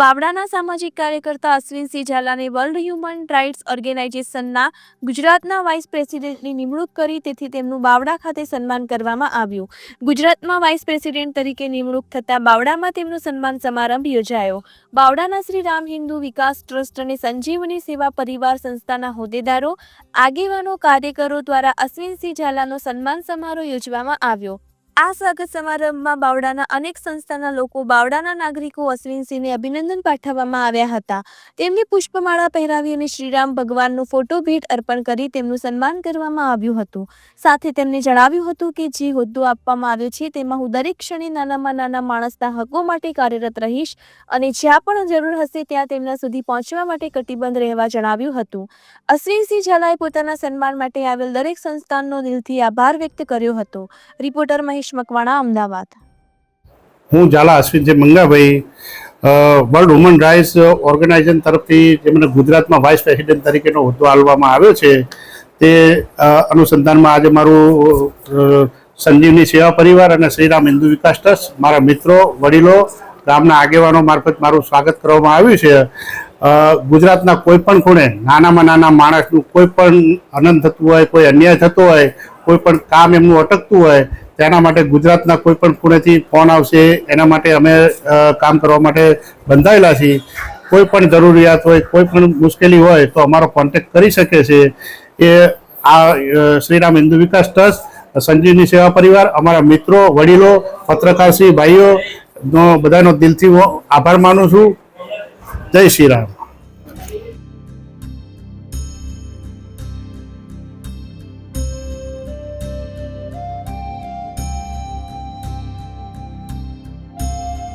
બાવળાના સામાજિક કાર્યકર્તા Ashwinsinh ઝાલાને world human rights ઓર્ગેનાઇઝેશનના ગુજરાતના વાઇસ પ્રેસિડેન્ટની નિમણૂક કરી, તેથી તેમનું બાવળા ખાતે સન્માન કરવામાં આવ્યું. ગુજરાતમાં વાઇસ પ્રેસિડેન્ટ તરીકે નિમણૂક થતાં બાવળામાં તેમનો સન્માન સમારંભ યોજાયો. બાવળાના શ્રી રામ હિન્દુ વિકાસ ટ્રસ્ટ અને સંજીવની સેવા પરિવાર સંસ્થાના હોદ્દેદારો, આગેવાનો, કાર્યકરો દ્વારા અશ્વિનસિંહ ઝાલાનો સન્માન સમારોહ યોજવામાં આવ્યો. આ સ્વાગત સમારંભમાં બાવળાના અનેક સંસ્થાના લોકો, બાવળાના નાગરિકો અશ્વિનસિંહને અભિનંદન પાઠવવામાં આવ્યા હતા. તેમને પુષ્પમાળા પહેરાવી અને શ્રીરામ ભગવાનનો ફોટો ભેટ અર્પણ કરી તેમનું સન્માન કરવામાં આવ્યું હતું. સાથે તેમને જણાવ્યું હતું કે જે હોદ્દો આપવામાં આવ્યો છે તેમાં હું દરેક ક્ષણે નાનામાં નાના માણસના હકો માટે કાર્યરત રહીશ અને જ્યાં પણ જરૂર હશે ત્યાં તેમના સુધી પહોંચવા માટે કટિબદ્ધ રહેવા જણાવ્યું હતું. અશ્વિનસિંહ ઝાલાએ પોતાના સન્માન માટે આવેલ દરેક સંસ્થાનનો દિલથી આભાર વ્યક્ત કર્યો હતો. રિપોર્ટર મહેશ મકવાણા, અમદાવાદ. હું Jhala Ashwinsinh Mangabhai world human rights organisation તરફથી જેમને ગુજરાતમાં વાઇસ પ્રેસિડેન્ટ તરીકેનો હોદ્દો આપવામાં આવ્યો છે તે અનુસંધાનમાં આજે મારું સંજીવની સેવા પરિવાર અને શ્રીરામ હિન્દુ વિકાસ ટ્રસ્ટ, મારા મિત્રો, વડીલો, ગામના આગેવાનો મારફત મારું સ્વાગત કરવામાં આવ્યું છે. ગુજરાતના કોઈ પણ ખૂણે નાનામાં નાના માણસનું કોઈ પણ અનંત થતું હોય, કોઈ અન્યાય થતો હોય, કોઈ પણ કામ એમનું અટકતું હોય, તેના માટે ગુજરાતના કોઈ પણ ખૂણેથી ફોન આવશે, એના માટે અમે કામ કરવા માટે બંધાયેલા છીએ. કોઈ પણ જરૂરિયાત હોય, કોઈ પણ મુશ્કેલી હોય તો અમારો કોન્ટેક્ટ કરી શકે છે. એ આ શ્રીરામ હિન્દુ વિકાસ ટ્રસ્ટ, સંજીવની સેવા પરિવાર, અમારા મિત્રો, વડીલો, પત્રકારશ્રી ભાઈઓનો બધાનો દિલથી હું આભાર માનું છું. જય શ્રી રામ.